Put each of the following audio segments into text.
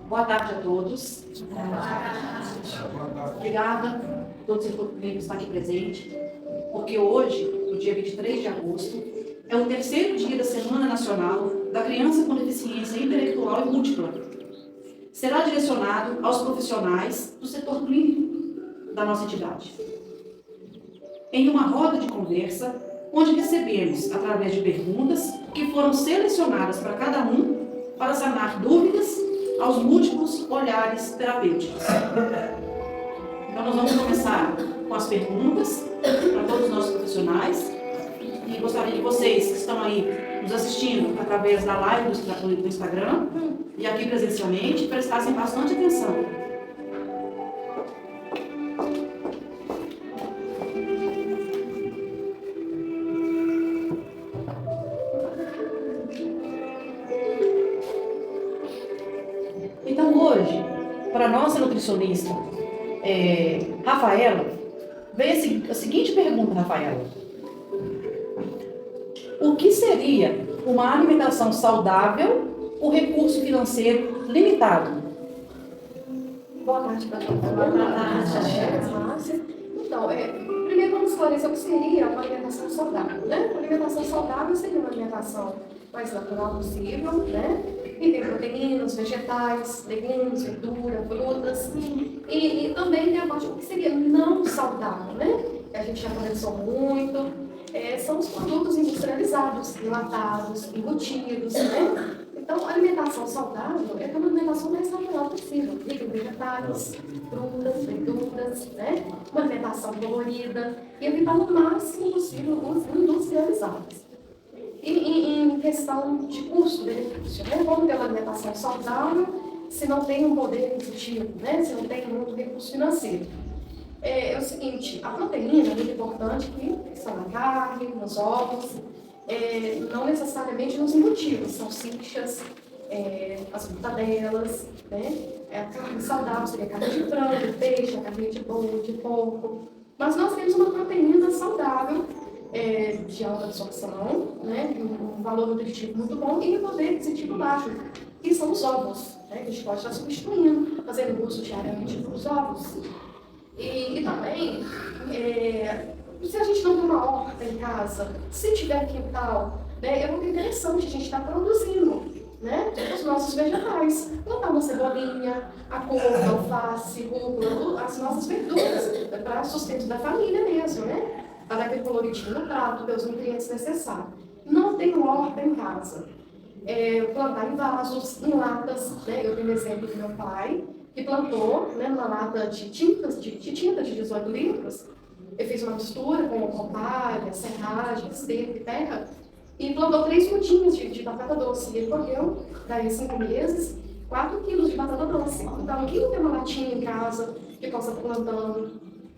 Boa tarde a todos. Obrigada a todos que estão aqui presentes, porque hoje, no dia 23 de agosto, é o terceiro dia da Semana Nacional da Criança com Deficiência Intelectual e Múltipla. Será direcionado aos profissionais do setor clínico da nossa entidade. Em uma roda de conversa, onde recebemos, através de perguntas, que foram selecionadas para cada um, para sanar dúvidas aos múltiplos olhares terapêuticos. Então, nós vamos começar com as perguntas para todos os nossos profissionais. E gostaria que vocês que estão aí nos assistindo através da live do Instagram e aqui presencialmente, prestassem bastante atenção. Então, hoje, para a nossa nutricionista, Rafaela, veio a seguinte pergunta, Rafaela. O que seria uma alimentação saudável com recurso financeiro limitado? Boa tarde para todos. Boa tarde. Então, primeiro vamos esclarecer o que seria uma alimentação saudável, né? Uma alimentação saudável seria uma alimentação mais natural possível, né? E tem proteínas, vegetais, legumes, verdura, frutas. E também tem a parte do que seria não saudável, né? Que a gente já conversou muito. São os produtos industrializados, enlatados, embutidos, né? Então, a alimentação saudável é uma alimentação mais natural possível, rica em vegetais, frutas, verduras, né? Uma alimentação colorida e evitar o máximo possível os industrializados. E em questão de custo-benefício, né? Vamos ter uma alimentação saudável se não tem um poder aquisitivo, né? Se não tem muito recurso financeiro. É o seguinte, a proteína é muito importante que está na carne, nos ovos, não necessariamente nos embutidos, salsichas, as mortadelas, né? A carne saudável seria a carne de frango, peixe, a carne de boi, de porco. Mas nós temos uma proteína saudável, de alta absorção, né? Um valor nutritivo muito bom e um poder aquisitivo baixo, que são os ovos, né? Que a gente pode estar substituindo, fazendo uso diariamente dos ovos. E também, se a gente não tem uma horta em casa, se tiver quintal, né, é muito interessante a gente estar produzindo, né, os nossos vegetais. Plantar uma cebolinha, a couve, alface, rúcula, as nossas verduras, para sustento da família mesmo, né? Para dar aquele coloridinho no prato, ter os nutrientes necessários. Não tem horta em casa. Plantar em vasos, em latas, né? Eu tenho exemplo do meu pai, que plantou, né, numa lata de tinta de 18 litros. Eu fiz uma mistura com palha, serragem, esterco e terra e plantou 3 mudinhas de batata doce. E ele colheu, daí 5 meses, 4 quilos de batata doce. Então, quem não tem uma latinha em casa que possa estar plantando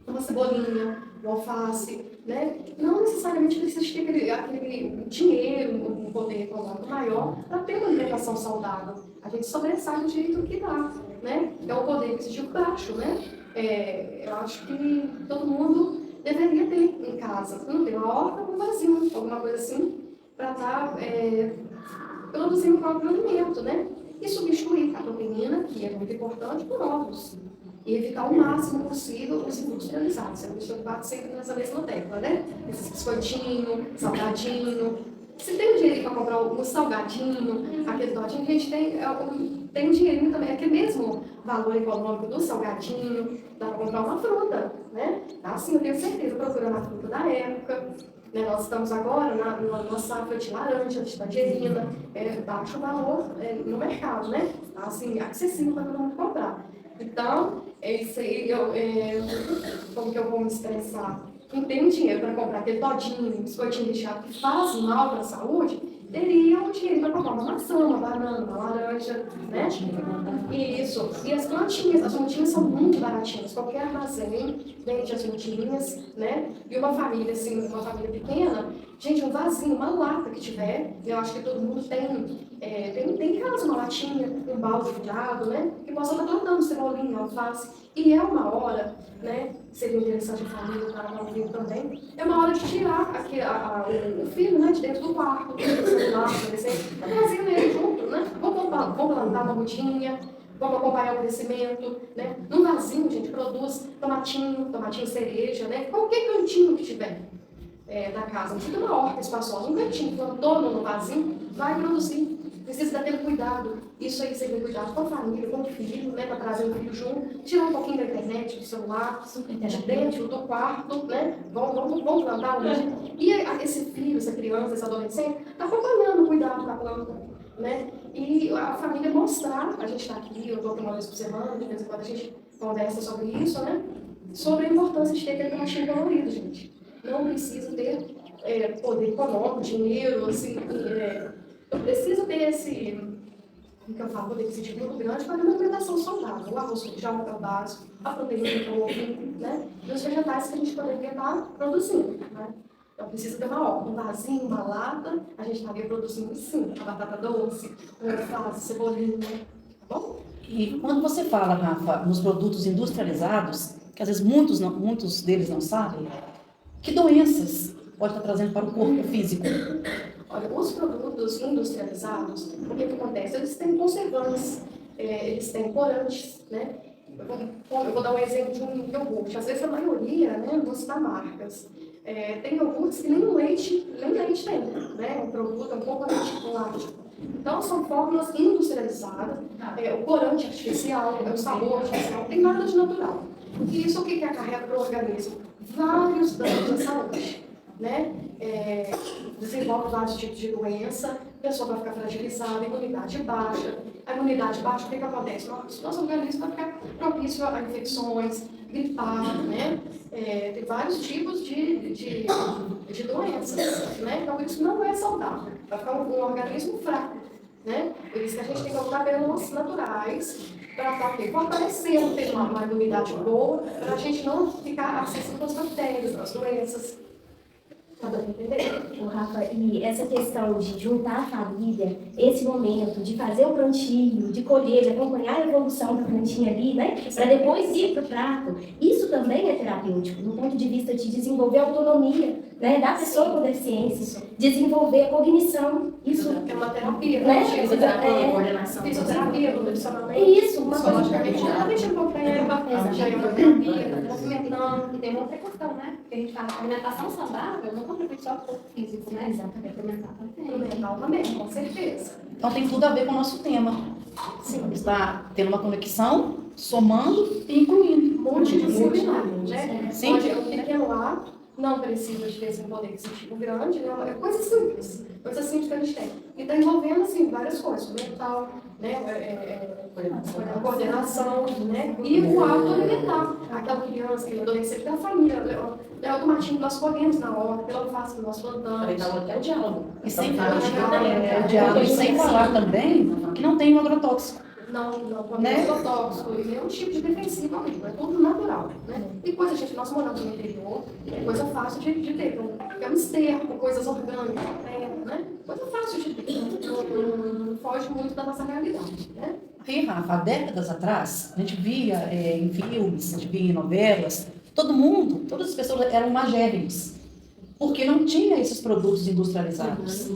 uma cebolinha, um alface, né? Não necessariamente precisa ter aquele dinheiro, um poder econômico maior para ter uma alimentação saudável. A gente sobressai do jeito que dá, né? É um poder aquisitivo baixo, né? Eu acho que todo mundo deveria ter em casa. Se não tem uma horta, um vazio, alguma coisa assim, para estar produzindo o próprio alimento, né? E substituir a proteína, que é muito importante, por ovos. E evitar o máximo possível os industrializados. Eu estou preocupado sempre nessa mesma tecla, né? Esses biscoitinhos, salgadinho. Se tem dinheiro para comprar um salgadinho, aquele dotinho, a gente tem um dinheirinho também, aquele mesmo valor econômico do salgadinho, dá para comprar uma fruta, né? Assim, eu tenho certeza, procurando a fruta da época. Né? Nós estamos agora numa safra de laranja, de tangerina, baixo valor no mercado, né? Assim, acessível para todo mundo comprar. Então, isso aí, como que eu vou me expressar? Quem tem dinheiro para comprar aquele todinho, biscoitinho recheado que faz mal para a saúde, teria o dinheiro para comprar uma maçã, uma banana, uma laranja, né? Isso. E as plantinhas são muito baratinhas. Qualquer armazém vende as plantinhas, né? E uma família, assim, uma família pequena, Gente, um vasinho, uma lata que tiver, eu acho que todo mundo tem em casa uma latinha, um balde furado, né? Que possa estar plantando cebolinha, alface. E é uma hora, né? Seria interessante a família para não ouvir também. É uma hora de tirar aqui, o filho, né? De dentro do quarto, do celular, por exemplo. Trazer ele junto, né? Vamos plantar uma mudinha. Vamos acompanhar o crescimento, né? Num vasinho, gente, produz tomatinho cereja, né? Qualquer cantinho que tiver da casa. Não fica uma horta espaçosa. Um cantinho, plantou no vasinho, vai produzir. Precisa daquele cuidado. Isso aí seria cuidado com a família, com o filho, né? Para trazer o filho junto, tirar um pouquinho da internet, do celular, de dentro do quarto, né? Vamos plantar. E esse filho, essa criança, esse adolescente, está acompanhando o cuidado da planta. Né? E a família mostrar, a gente está aqui, eu estou aqui uma vez por semana, de vez em quando a gente conversa sobre isso, né? Sobre a importância de ter aquele tomatinho colorido, gente. Não precisa ter poder econômico, dinheiro, assim, não precisa ter esse, o que eu falo, poder aquisitivo muito grande para uma alimentação saudável. O arroz feijão é o básico, a proteína é o ovo, né? E os vegetais que a gente poderia estar produzindo, né? Então precisa ter uma horta, um vasinho, uma lata, a gente estaria produzindo sim, a batata doce, o alface, cebolinha, tá bom? E quando você fala, Rafa, nos produtos industrializados, que às vezes muitos deles não sabem, que doenças pode estar trazendo para o corpo físico? Olha, os produtos industrializados, o que acontece? Eles têm conservantes, eles têm corantes, né? Eu vou dar um exemplo de um iogurte. Às vezes a maioria, né, não vou citar marcas, tem iogurtes que nem leite tem, né? O produto é um pouco lático. Então, são fórmulas industrializadas, o corante artificial, o sabor artificial, não tem nada de natural. E isso o que acarreta para o organismo? Vários danos à saúde, né? Desenvolve vários tipos de doença, a pessoa vai ficar fragilizada, imunidade baixa. A imunidade baixa, o que acontece? Nosso organismo vai ficar propício a infecções, gripar, né? Tem vários tipos de doenças, né? Então isso não é saudável, vai ficar um organismo fraco, né? Por isso que a gente tem que optar pelos naturais, para estar fortalecendo, ter uma imunidade boa, para a gente não ficar acessível às bactérias, às doenças. Tá dando para entender? Ô, Rafa, e essa questão de juntar a família, esse momento de fazer o plantio, de colher, de acompanhar a evolução da plantinha ali, né? Para depois ir para o prato, isso também é terapêutico, do ponto de vista de desenvolver a autonomia, né? Da pessoa com deficiência, desenvolver a cognição. Isso é uma terapia, né? Fisioterapia, nutricionalmente. Isso, uma coisa psicologicamente. já deixa um pouco já é uma terapia, movimentando, e tem uma outra questão, né? Porque a gente fala, a alimentação saudável não contribui só para o corpo físico, né? Exatamente, o mental também. O mental também, com certeza. Então tem tudo a ver com o nosso tema. Sim. Está tendo uma conexão, somando e incluindo. Multidisciplinar, né? Sim. Onde um pequeno ato não precisa de ter um poder aquisitivo grande, né? É coisa simples que a gente tem. E está envolvendo, assim, várias coisas, o mental, né? A coordenação, né? E o ato alimentar. Aquela criança, aquele adolescente da família, o tomatinho que nós colhemos na hora, pela alface que nós plantamos. É o diálogo. E sem falar, e sem falar também que não tem um agrotóxico. Não né? Agrotóxico, e é um tipo de defensivo amigo, é tudo natural, né? E coisa, gente, nós moramos no interior, é coisa fácil de ter, é um esterco, coisas orgânicas, né? Coisa fácil de ter, não foge muito da nossa realidade, né? E, Rafa, há décadas atrás, a gente via em filmes, a gente via em novelas, todas as pessoas eram magérrimas, porque não tinha esses produtos industrializados.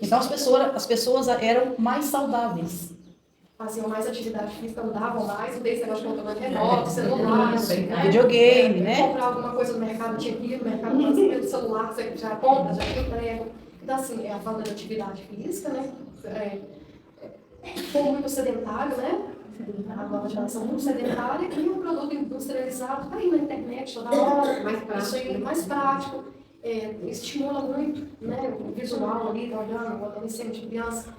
Então as pessoas eram mais saudáveis. Faziam mais atividade física, andavam mais, não tem esse negócio de controle remoto, celular, né? Videogame, né? Comprar alguma coisa no mercado, tinha que ir no mercado, pelo celular, você já compra, já entrega. Então, assim, a falta de atividade física, né? Ficou muito sedentário, né? A nova geração muito sedentária, e um produto industrializado está aí na internet toda hora, isso aí é mais prático, estimula muito, né? O visual ali, tá olhando, o adolescente, criança,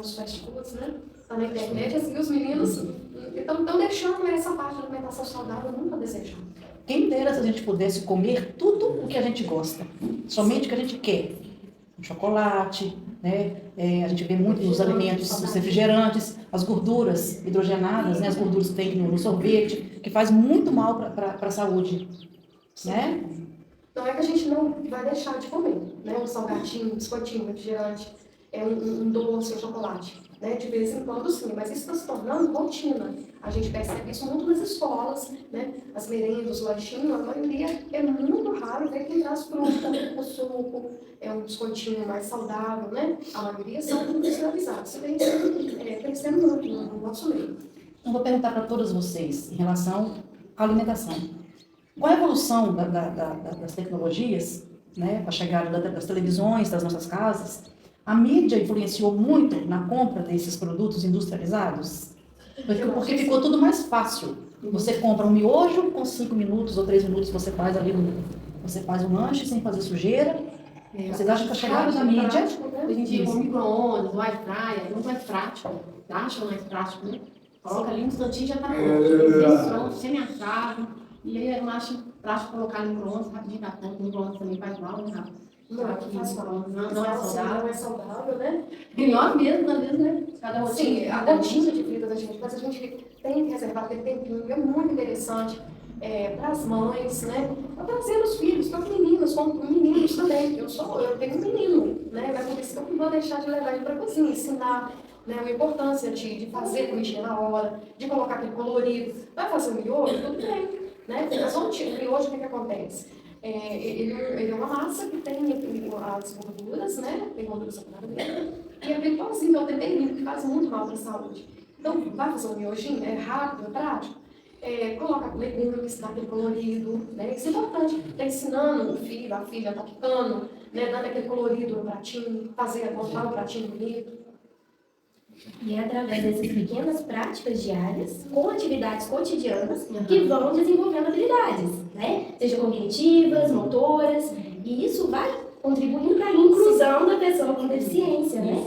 os fast foods, né? Está na internet, assim, os meninos estão deixando essa parte da alimentação saudável nunca desejando. Quem dera se a gente pudesse comer tudo o que a gente gosta, somente o que a gente quer. Chocolate, né? A gente vê muito nos alimentos, os refrigerantes, as gorduras hidrogenadas, né? As gorduras que tem no sorvete, que faz muito mal para a saúde, né? Não é que a gente não vai deixar de comer, né? Um salgadinho, um biscoitinho, um refrigerante, um doce, um chocolate, né? De vez em quando sim, mas isso está se tornando rotina. A gente percebe isso muito nas escolas, né? As merendas, o lanchinho, a maioria é muito raro ver quem traz fruta, o suco, um biscoitinho mais saudável, né? A maioria são industrializados. Isso vem crescendo muito no nosso meio. Eu vou perguntar para todos vocês em relação à alimentação. Com a evolução das tecnologias, né, a chegada das televisões, das nossas casas, a mídia influenciou muito na compra desses produtos industrializados? Porque ficou tudo mais fácil. Você compra um miojo, com 5 minutos ou 3 minutos você faz ali você faz um lanche sem fazer sujeira. Vocês acham que a chegada da mídia... Hoje em dia, com micro-ondas, o air fryer, é muito mais prático. Acha mais prático, né? Coloca ali um instantinho e já tá pronto, semi-assado. E aí eu acho prático colocar no micro-ondas, rapidinho da conta. O micro-ondas também faz mal, né, Rafa? Não é saudável. Não é saudável. Não é saudável, né? Melhor mesmo, às vezes, né? Cada rotina. Sim, a rotina de vida da gente, mas a gente tem que reservar aquele tempinho, é muito interessante para as mães, né? Para trazer os filhos, para os meninos, como meninos também. Eu tenho um menino, né? Mas por isso que eu não vou deixar de levar ele para a cozinha, ensinar, né, a importância de fazer comidinha na hora, de colocar aquele colorido. Vai fazer um miojo? Tudo bem, né? Mas o miojo, o que acontece? Ele é uma massa que tem as gorduras, né? Tem gordura saturada dentro. E é bem igualzinho, é um temperinho que faz muito mal para a saúde. Então, vai fazer um miojinho, é rápido, é prático. Coloca legumes, dá aquele colorido, né? Isso é importante. Está ensinando o filho, a filha, tá picando, né? Dando aquele colorido no pratinho, montar um pratinho bonito. E é através dessas pequenas práticas diárias, com atividades cotidianas, que vão desenvolvendo habilidades, né? Seja cognitivas, motoras, e isso vai contribuindo para a inclusão da pessoa com deficiência, né?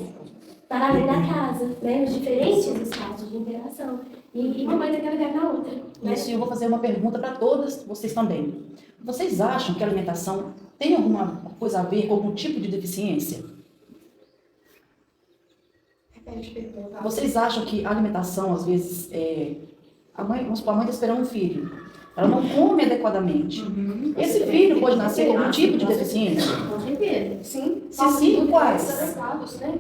Para além da casa, né? Os diferentes espaços de interação. E uma coisa tem a ver com a outra. Né? Isso, eu vou fazer uma pergunta para todas vocês também. Vocês acham que a alimentação tem alguma coisa a ver com algum tipo de deficiência? Vocês acham que a alimentação, às vezes, a mãe está esperando um filho, ela não come adequadamente. Esse filho pode nascer com algum tipo de deficiência? Com certeza. Sim. Se sim, quais? Adequados, né?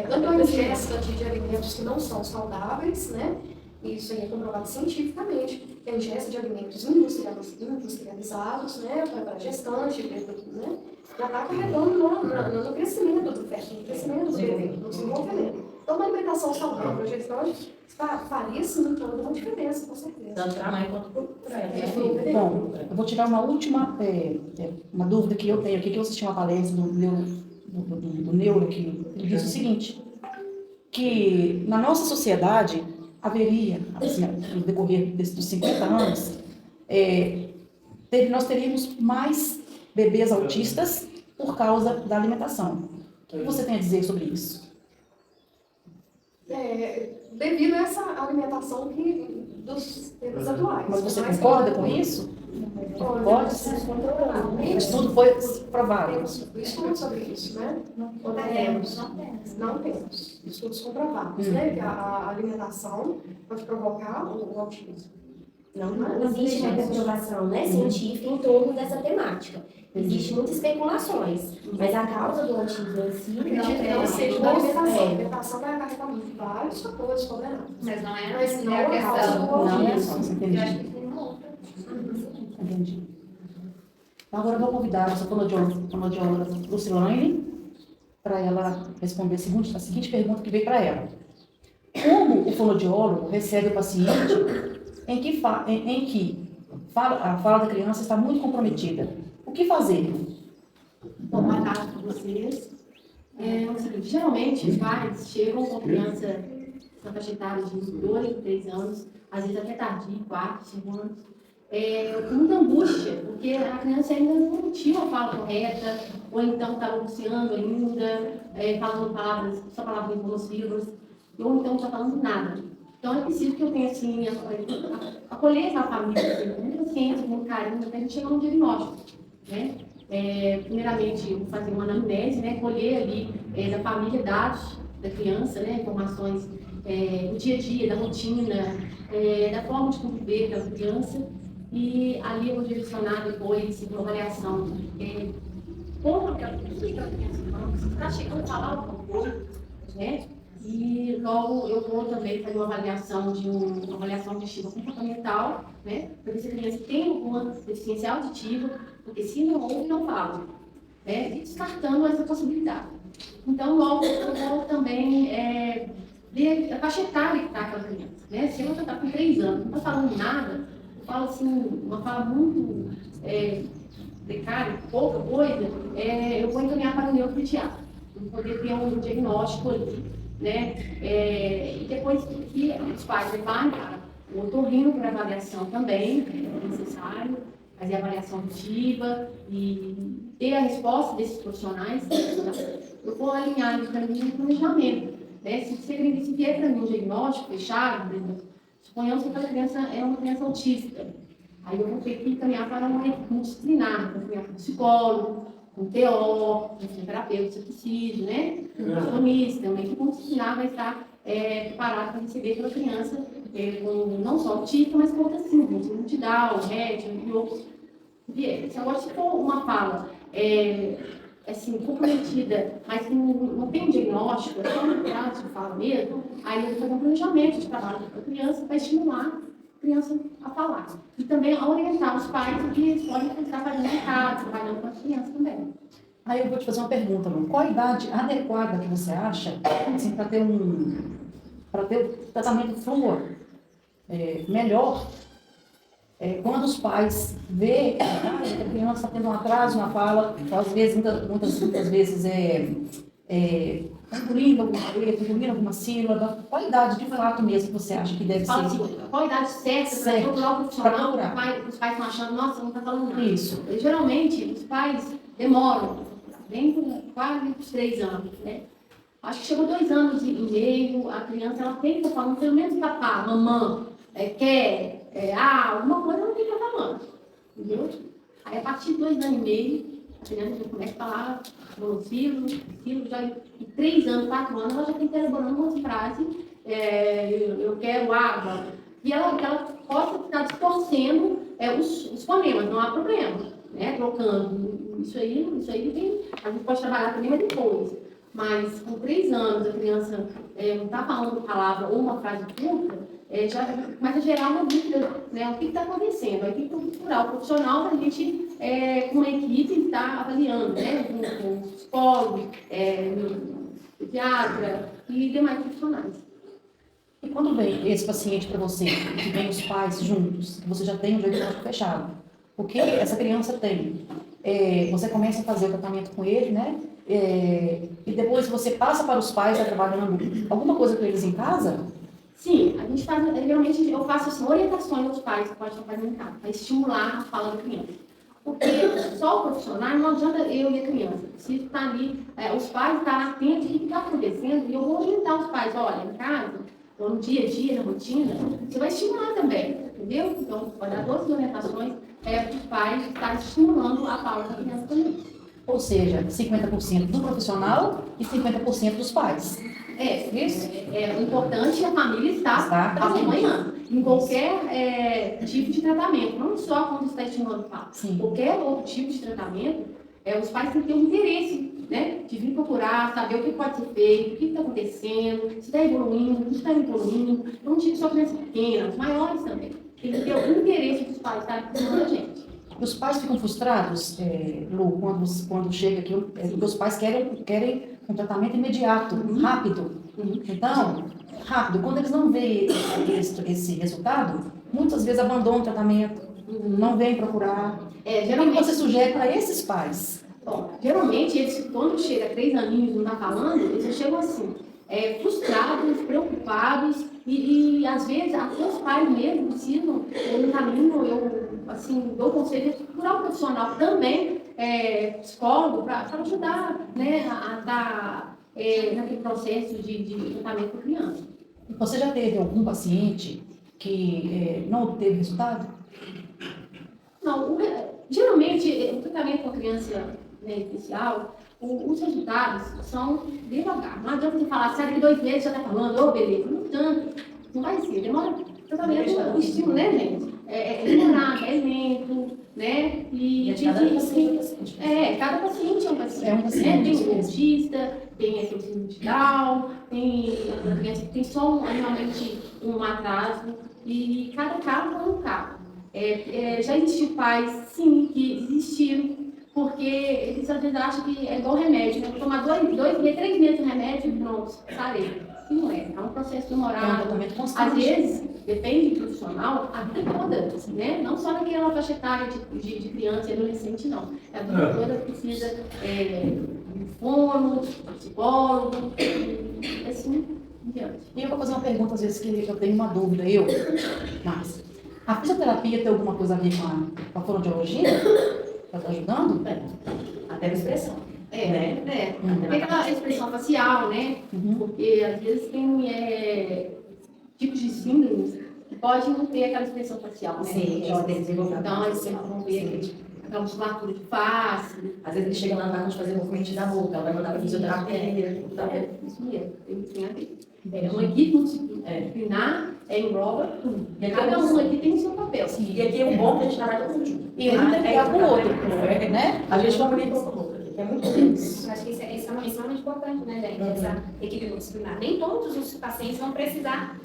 Tanto a ingesta de alimentos que não são saudáveis, né? Isso aí é comprovado cientificamente. A ingesta de alimentos industrializados, né? Para gestante, né? Já está carregando no crescimento do feto, no crescimento do bebê, no desenvolvimento. Então, uma alimentação saudável, gestante, faria sim toda uma diferença, com certeza. Tanto para a mãe quanto para ela. Bom, eu vou tirar uma última uma dúvida que eu tenho aqui, que eu assisti uma palestra do Neuro, que ele disse o seguinte, que na nossa sociedade haveria, assim, no decorrer dos 50 anos, nós teríamos mais bebês autistas por causa da alimentação. O que você tem a dizer sobre isso? Devido a essa alimentação dos tempos atuais. Mas você concorda com isso? Pode ser. O estudo foi provado. Temos estudos sobre isso, né? Não temos estudos comprovados, né? Que a alimentação pode provocar o autismo. Não existe uma comprovação, né, científica em torno dessa temática. Existem muitas especulações, mas a causa do autismo em si Não seja da alimentação. A alimentação vai acarretar vários fatores problemáticos. Mas não é Mas não a é a questão. causa do Não é autismo. só, você Eu entende? acho que tem uma outra. Entendi. Agora eu vou convidar a nossa fonoaudióloga Lucilane para ela responder a seguinte pergunta que veio para ela. Como o fonoaudiólogo recebe o paciente em que a fala da criança está muito comprometida? O que fazer? Bom, boa tarde para vocês. O seguinte, geralmente os pais chegam com criança na faixa etária de 2, 3 anos, às vezes até tardio, 4, 5 anos, com muita angústia, porque a criança ainda não tinha uma fala correta, ou então está balbuciando ainda, falando só palavras monossílabas, ou então não está falando nada. Então é preciso que eu tenha assim, acolher essa família com muita paciência, com muito carinho, até a gente chegar no diagnóstico. Né? Primeiramente, fazer uma anamnese, né? Colher ali da família dados da criança, né? Informações do dia a dia, da rotina, da forma de conviver com a criança. e ali eu vou direcionar depois uma avaliação como que a criança está chegando a falar alguma coisa, né? E logo eu vou também fazer uma avaliação auditiva comportamental, né? Para ver se a criança tem alguma deficiência auditiva, porque se não ouve, não fala, né? E descartando essa possibilidade. Então, logo eu vou também ver a faixa etária que está aquela criança, né? Se ela está com 3 anos, não está falando nada, eu falo assim, uma fala muito precária, pouca coisa, eu vou encaminhar para o neuropediatra, para poder ter um diagnóstico ali, né? E depois que os pais levarem para o otorrino para avaliação também, é necessário fazer a avaliação auditiva e ter a resposta desses profissionais, eu vou alinhar isso para mim no planejamento, né? Se vier para mim um diagnóstico fechado, por exemplo, suponhamos que aquela criança é uma criança autista, aí eu vou ter que caminhar para uma equipe multidisciplinar, vou caminhar para um psicólogo, um TO, um fisioterapeuta, se preciso, né? Um nutricionista, uma equipe multidisciplinar vai estar preparada para receber aquela criança com não só autista, mas com outras síndromes, multidão, RET e outros viés. Agora, se for uma fala assim, comprometida, mas que não tem um diagnóstico, é só um prazo de fala mesmo, aí eu vou fazer um planejamento de trabalho para a criança para estimular a criança a falar. E também a orientar os pais que eles podem estar fazendo em casa, trabalhando com a criança também. Aí eu vou te fazer uma pergunta, Lu. Qual a idade adequada que você acha assim, para ter o tratamento flúor melhor quando os pais veem que a criança está tendo um atraso na fala, às vezes, muitas vezes engolindo alguma letra, engolindo alguma sílaba. Qual a idade de fato mesmo que você acha que deve ser? Assim, qual a idade certa para procurar o profissional? Os pais estão achando, nossa, não está falando nada. Isso. Geralmente, os pais demoram, bem por quase os 3 anos, né? Acho que chegou 2 anos e meio, a criança ela tem que estar falando pelo menos papá, mamãe, quer, alguma coisa ela tem que estar falando, entendeu? Aí a partir de 2 anos e meio, a criança já começa a falar monossílabo, já em 3 anos, 4 anos, ela já tem que estar elaborando umas frases, eu quero água, e ela possa estar distorcendo os fonemas, não há problema, né? Trocando. Isso aí a gente pode trabalhar também, mas depois. Mas com 3 anos a criança não está falando palavra ou uma frase curta, já começa a gerar uma dúvida, né? O que está acontecendo? Aí tem que procurar o profissional para a gente, com uma equipe, estar avaliando, né? Com o psicólogo, o pediatra e demais profissionais. E quando vem esse paciente para você, que vem os pais juntos, que você já tem um diagnóstico fechado, o que essa criança tem? Você começa a fazer o tratamento com ele, né? E depois você passa para os pais, trabalhando alguma coisa com eles em casa? Sim, a gente faz, geralmente eu faço assim, orientações aos pais que podem estar fazendo em casa, para estimular a fala da criança. Porque só o profissional, não adianta eu e a criança. Preciso estar ali, os pais estarem atentos ao que está acontecendo, e eu vou orientar os pais, olha, em casa, ou no dia a dia, na rotina, você vai estimular também, entendeu? Então, pode dar 12 orientações para os pais estarem estimulando a fala da criança também. Ou seja, 50% do profissional e 50% dos pais. Isso. O importante é a família estar acompanhando em qualquer tipo de tratamento, não só quando está estimulando a fala. Sim. Qualquer outro tipo de tratamento, os pais têm que ter um interesse, né, de vir procurar, saber o que pode ser feito, o que está acontecendo, se está evoluindo, se está evoluindo. Não digo só crianças pequenas, maiores também. Tem que ter o interesse dos pais estarem procurando a gente. Os pais ficam frustrados, Lu, quando chega aqui, porque os pais querem um tratamento imediato, rápido. Então, rápido. Quando eles não veem esse resultado, muitas vezes abandonam o tratamento, não vêm procurar. Geralmente, o que você sugere para esses pais? Bom, geralmente, eles, quando chega 3 aninhos e não está falando, eles já chegam assim, frustrados, preocupados, e às vezes até os pais mesmo precisam, no caminho, eu assim, dou conselho de procurar um profissional também, psicólogo, para ajudar, né, a estar naquele processo de tratamento com a criança. Você já teve algum paciente que não obteve resultado? Não, geralmente, o tratamento com a criança, né, especial, os resultados são devagar. Não adianta você falar, sai daqui 2 meses já está falando, beleza. Não adianta, não vai ser, demora tratamento, o estímulo, né, gente? demorado, é lento, né? E cada paciente é um paciente. Cada paciente é um paciente. É um paciente. Né? Tem o autista, tem a síndrome de Down, tem a criança que tem só realmente um atraso, e cada caso é um caso. Já existiu pais, sim, que desistiram, porque eles às vezes acham que é igual remédio, né? Vou tomar 3 meses de remédio e pronto, sarei. E não é um processo demorado. tratamento constante. Às vezes, depende do profissional, a vida toda, né? Não só naquela faixa etária de criança e adolescente, não. A vida toda precisa de fono, psicólogo, e assim em diante. E eu vou fazer uma pergunta, às vezes, que eu tenho uma dúvida, mas a fisioterapia tem alguma coisa a ver com a fonoaudiologia? Está ajudando? Até a expressão. Né? Tem aquela expressão facial, né? Uhum. Porque às vezes tem tipos de síndromes que podem não ter aquela expressão facial, né? Sim, eles têm desenvolvido. Então, eles sempre vão ver aquela musculatura de face. Às vezes ele chega lá na de fazer movimento da boca, ela vai mandar para fisioterapia. Isso mesmo, tem a ver. Uma equipe multidisciplinar engloba tudo. E aqui Cada um aqui tem o seu papel. E aqui é um bom que a gente trabalha todo mundo junto. E um tem que ligar com o outro, né? A gente comunica um com o outro, que é muito simples. Eu acho que isso é extremamente importante, né, gente? Essa equipe multidisciplinar. Nem todos os pacientes vão precisar,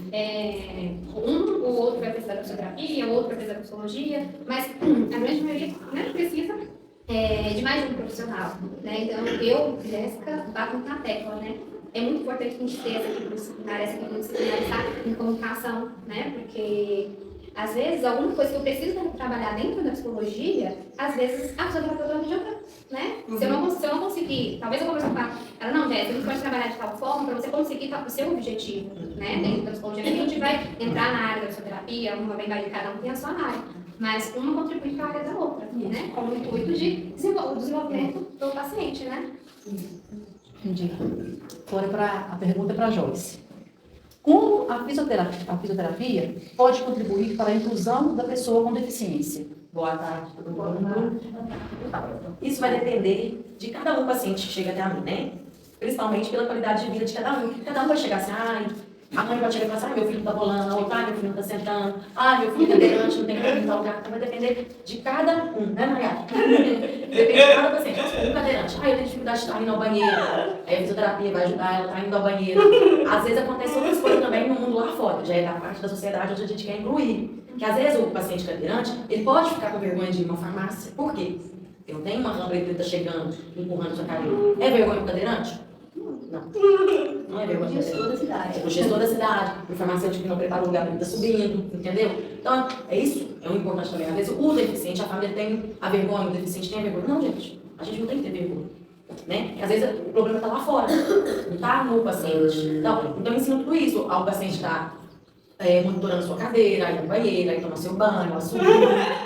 um ou outro vai precisar da fisioterapia, o outro vai precisar da psicologia, mas a grande maioria, né, precisa de mais de um profissional, né? Então, eu, Jéssica, bato na tecla, né? É muito importante a gente ter essa equipe multidisciplinar, estar em comunicação, né? Porque às vezes, alguma coisa que eu preciso trabalhar dentro da psicologia, às vezes a fisioterapeuta me ajuda, né? Se eu não conseguir, talvez eu converse com ela, não, Jéssica, a gente pode trabalhar de tal forma para você conseguir o seu objetivo, né? Dentro da psicologia, a gente vai entrar na área da fisioterapia, uma vem vai de cada um tem a sua área, mas uma contribui para a área da outra, né? Com o intuito de desenvolvimento do paciente, né? Entendi. Agora a pergunta é para a Joyce. Como a fisioterapia pode contribuir para a inclusão da pessoa com deficiência? Boa tarde, todo mundo. Isso vai depender de cada um paciente que chega até a mim, né? Principalmente pela qualidade de vida de cada um. Cada um vai chegar assim, a mãe pode chegar e falar assim, meu filho está rolando, a outra, meu filho está sentando, meu filho é cadeirante, não tem como ir tal lugar. Então vai depender de cada um, né, Maria? Depende de cada paciente. Um cadeirante, eu tenho dificuldade de estar indo ao banheiro, aí a fisioterapia vai ajudar ela a estar indo ao banheiro. Às vezes acontece outras coisas também no mundo lá fora, já é da parte da sociedade onde a gente quer incluir. Que às vezes o paciente cadeirante, ele pode ficar com vergonha de ir numa farmácia. Por quê? Eu tenho uma lambreta chegando, empurrando sua cadeira. É vergonha do cadeirante? Não. Não é vergonha do Gestor da cidade. O gestor da cidade, o farmacêutico que não prepara o lugar para ele estar subindo, entendeu? Então, isso é um importante também. Às vezes o deficiente, a família tem a vergonha, o deficiente tem a vergonha. Não, gente, a gente não tem que ter vergonha. Né? Às vezes o problema está lá fora, não está no paciente. Então eu ensino tudo isso ao paciente estar monitorando sua cadeira, ir no banheiro, aí tomar seu banho, assumir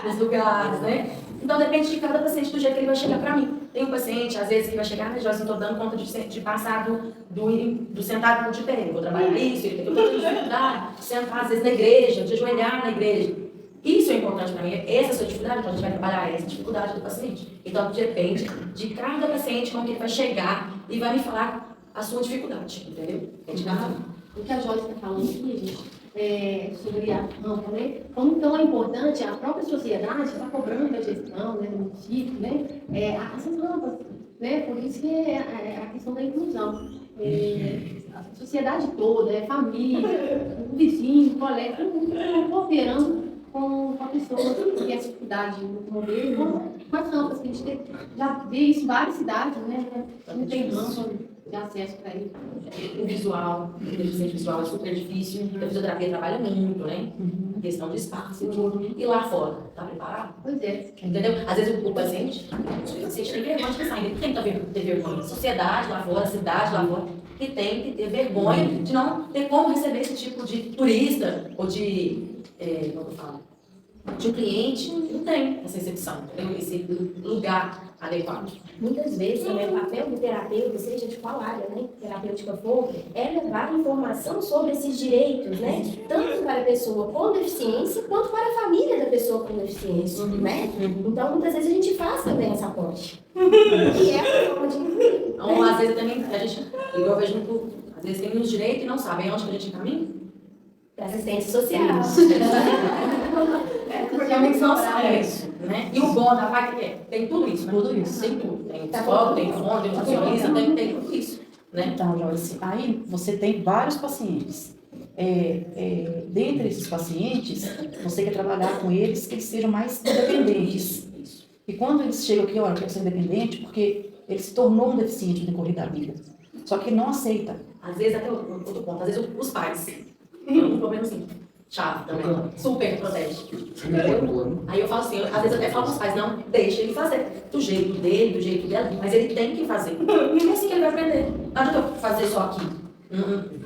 nos lugares, né? Então depende de cada paciente do jeito que ele vai chegar para mim. Tem um paciente, às vezes ele vai chegar, mas eu não estou dando conta de passar do sentado para o de pé. Eu vou trabalhar isso, ele tem tanta dificuldade de sentar, às vezes, na igreja, de ajoelhar na igreja. Isso é importante para mim, essa é a sua dificuldade, então a gente vai trabalhar essa dificuldade do paciente. Então depende de cada paciente como que ele vai chegar e vai me falar a sua dificuldade, entendeu? É de cada um. O que a Joyce está falando aqui, gente, sobre a rampa, né? Como então é importante, a própria sociedade está cobrando da gestão, né, do município, né? Essas rampas, né? Por isso que é a questão da inclusão. A sociedade toda, família, o vizinho, o colega, todo mundo cooperando com a pessoa que tem essa dificuldade de locomover, com as rampas, que a gente já vê isso em várias cidades, né? Não tem rampa de acesso para ele. O visual, o deficiente visual é super difícil, a fisioterapia trabalha muito, né? A questão de espaço e tudo. E lá fora, tá preparado? Pois é. Entendeu? Às vezes o paciente tem vergonha de pensar, ele tem que ter vergonha. A sociedade lá fora, a cidade lá fora, que tem que ter vergonha de não ter como receber esse tipo de turista ou de, como eu falo, de um cliente, não tem essa recepção, entendeu? Esse lugar adequado. Muitas vezes também o papel do terapeuta, seja de qual área, né, terapêutica for, é levar informação sobre esses direitos, né, tanto para a pessoa com deficiência, quanto para a família da pessoa com deficiência, né? Então, muitas vezes a gente faz também essa ponte. E é a forma de incluir. Então, às vezes também, a gente, igual eu vejo muito, às vezes tem uns direitos e não sabem onde que a gente caminha. Para assistência social. eles não sabem isso, né? E o bom da PAI que é? Tem tudo isso, né? Tudo isso. Tem tudo. Tem psicólogo, tem fono, tem nutricionista, tem tudo isso, né? Então, Joyce, aí você tem vários pacientes. Dentre esses pacientes, você quer trabalhar com eles que eles sejam mais independentes. Isso. E quando eles chegam aqui, olha, eu quero ser independente, porque ele se tornou um deficiente no decorrer da vida. Só que ele não aceita. Às vezes, até outro ponto, às vezes os pais têm um problema assim, chave também, super protege. Entendeu? Aí eu falo assim, às vezes eu até falo para os pais, não, deixa ele fazer. Do jeito dele, do jeito dela, mas ele tem que fazer. E é assim que ele vai aprender. Não adianta eu fazer só aqui,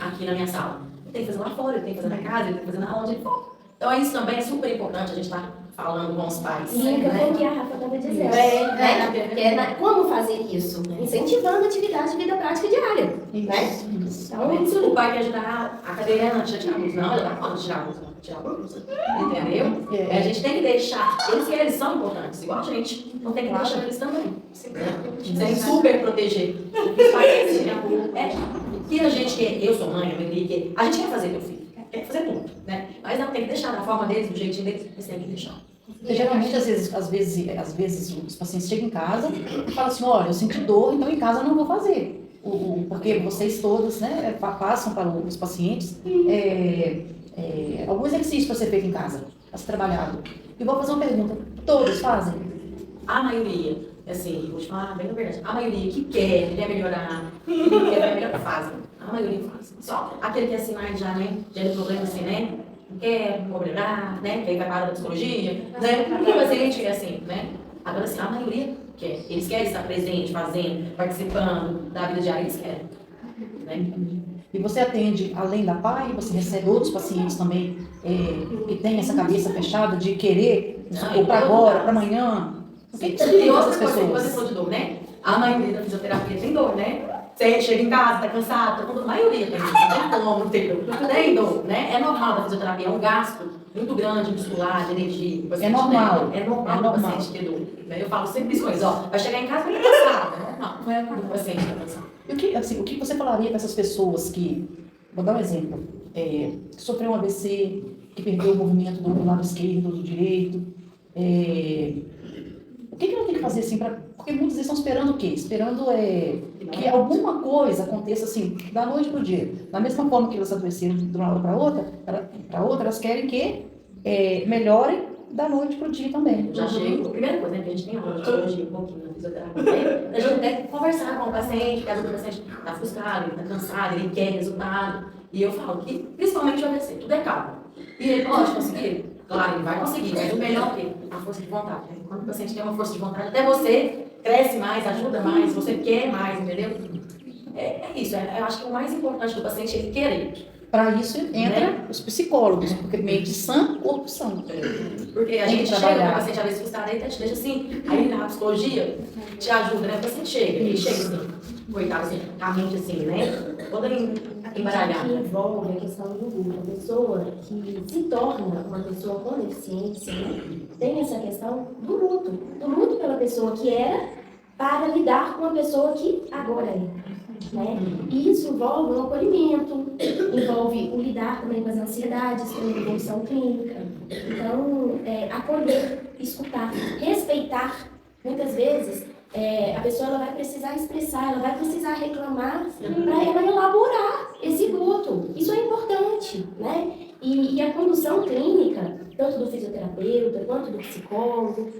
aqui na minha sala. Ele tem que fazer lá fora, ele tem que fazer na casa, ele tem que fazer na onde ele for. Então isso também é super importante, a gente tá falando com os pais. Linka né? com o que a Rafa estava dizendo. Como fazer isso? Incentivando a atividade de vida prática diária. Né? Então, O pai quer ajudar a cadeirante a tirar a blusa. Não, ela dá conta de tirar a blusa. Tirar a blusa. Entendeu? A gente tem que deixar. Eles são importantes, igual a gente. Não tem que deixar eles também. Tem que super proteger. Os pais que a gente quer, eu sou mãe, eu me a gente quer fazer meu filho. Quer fazer tudo, né? Mas não, tem que deixar da forma deles, do jeitinho deles, eles têm que deixar. Porque, geralmente, às vezes os pacientes chegam em casa e falam assim, olha, eu senti dor, então em casa eu não vou fazer. Porque vocês todos, né, passam para os pacientes algum exercício para ser feito em casa, para ser trabalhado. E vou fazer uma pergunta, todos fazem? A maioria, assim, vou te falar bem a verdade, a maioria que quer melhorar, que quer melhorar, fazem. A maioria faz. Só aquele que é assim mais já, né? Já é problema assim, né? Não quer melhorar, né? Que aí vai para a psicologia, né? Porque o paciente é assim, né? Agora, assim, a maioria quer. Eles querem estar presente, fazendo, participando da vida diária, eles querem. Né? E você atende, além da PAI, você recebe outros pacientes também que têm essa cabeça fechada de querer, ou para agora, para amanhã. O que você tem essas Você pessoas? falou de dor, né? A maioria da fisioterapia tem dor, né? Você chega em casa, tá cansado, a maioria tem, não tem como ter dor. Tem dor, né? É normal da fisioterapia, é um gasto muito grande muscular, de energia. É normal. É normal o paciente ter dor. Eu falo sempre isso com eles, ó, vai chegar em casa e vai estar cansado. É normal. O paciente tá cansado. E o que você falaria para essas pessoas que, vou dar um exemplo, que sofreu um AVC, que perdeu o movimento do lado esquerdo, do direito, o que ela tem que fazer assim, porque muitos deles estão esperando o quê? Esperando que alguma coisa aconteça assim, da noite para o dia. Da mesma forma que elas adoeceram de uma hora para outra, elas querem que melhorem da noite para o dia também. Já chego. A primeira coisa, né, que a gente tem aula de psicologia, um pouquinho na fisioterapia, a gente tem que conversar com o paciente, porque às vezes o paciente está frustrado, ele está cansado, ele quer resultado. E eu falo que, principalmente o AVC, tudo é calma. E ele pode conseguir? Claro, ele vai conseguir, mas o melhor é a força de vontade. Né? Quando o paciente tem uma força de vontade, até você cresce mais, ajuda mais, você quer mais, entendeu? É isso, eu acho que o mais importante do paciente é ele querer. Para isso entra os psicólogos, porque mente sã, corpo sã. Porque a gente chega, o paciente às vezes frustrado, aí te deixa assim, aí a psicologia te ajuda, né? O paciente chega, ele chega assim, coitado, assim, a mente assim, né? Toda embaralhada. Que envolve a questão do luto. A pessoa que se torna uma pessoa com deficiência, né, tem essa questão do luto pela pessoa que era para lidar com a pessoa que agora é. Né? E isso envolve o acolhimento, envolve o lidar também com as ansiedades, com a evolução clínica. Então, acolher, escutar, respeitar. Muitas vezes, a pessoa ela vai precisar expressar, ela vai precisar reclamar para ela elaborar esse luto. Isso é importante, né? E a condução clínica, tanto do fisioterapeuta quanto do psicólogo,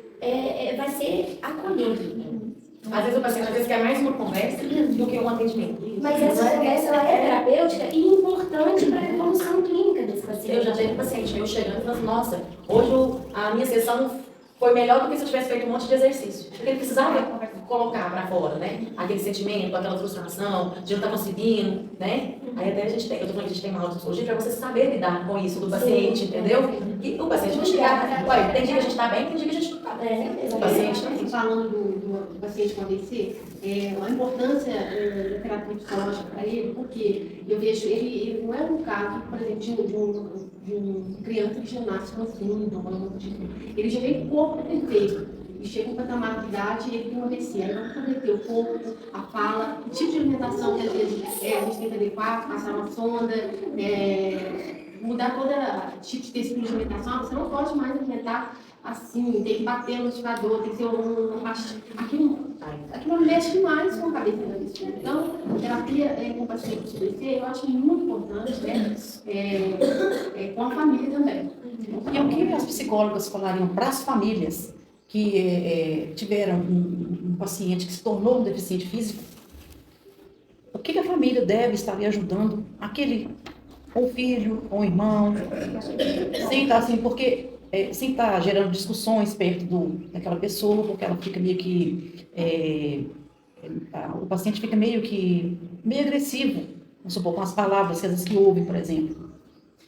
vai ser acolhendo. Às vezes o paciente quer mais uma conversa do que um atendimento. Mas essa conversa ela é terapêutica e importante para a evolução clínica desse paciente. Eu já tive paciente meu chegando e falando, nossa, hoje a minha sessão foi melhor do que se eu tivesse feito um monte de exercício. Porque ele precisava colocar para fora, né? Aquele sentimento, aquela frustração, de não estar conseguindo, né? Aí até a gente tem, eu tô falando que a gente tem uma aula de psicologia para você saber lidar com isso do paciente, entendeu? E o paciente não chegar, olha, tem dia que a gente está bem, tem dia que a gente não está bem. O paciente também. Falando do paciente com AVC, a importância da terapia psicológica para ele, porque eu vejo, ele não é um caso, por exemplo, de um criança que já nasce com síndrome, ele já vem com o corpo perfeito. E chega um patamar de idade e ele tem uma AVC. Aí vamos comprometer o corpo, a fala, o tipo de alimentação que às vezes a gente tem que adequar, passar uma sonda, mudar todo tipo de alimentação. Você não pode mais alimentar assim, tem que bater no motivador, tem que ser aquilo mexe demais com a cabeça da pessoa. Então, a terapia com paciente de TBC, eu acho muito importante, né? Com a família também. E o que as psicólogas falariam para as famílias que tiveram um paciente que se tornou um deficiente físico? O que a família deve estar ali ajudando aquele, ou filho, ou irmão, sem estar assim, porque sem estar gerando discussões perto daquela pessoa, porque ela fica meio que o paciente fica meio agressivo, vamos supor, com as palavras que às vezes que ouvem, por exemplo,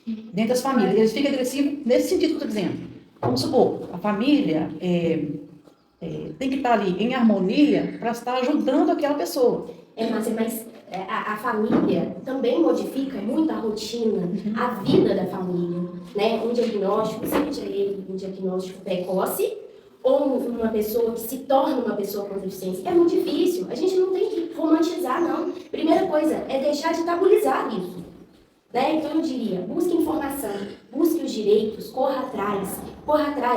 dentro das famílias. Eles ficam agressivos nesse sentido que eu estou dizendo. Vamos supor, a família tem que estar ali em harmonia para estar ajudando aquela pessoa. Márcia, mas a família também modifica muito a rotina, a vida da família, né? Um diagnóstico, seja ele um diagnóstico precoce, ou uma pessoa que se torna uma pessoa com deficiência. É muito difícil. A gente não tem que romantizar, não. Primeira coisa é deixar de tabulizar isso. Né? Então eu diria, busque informação, busque os direitos, corra atrás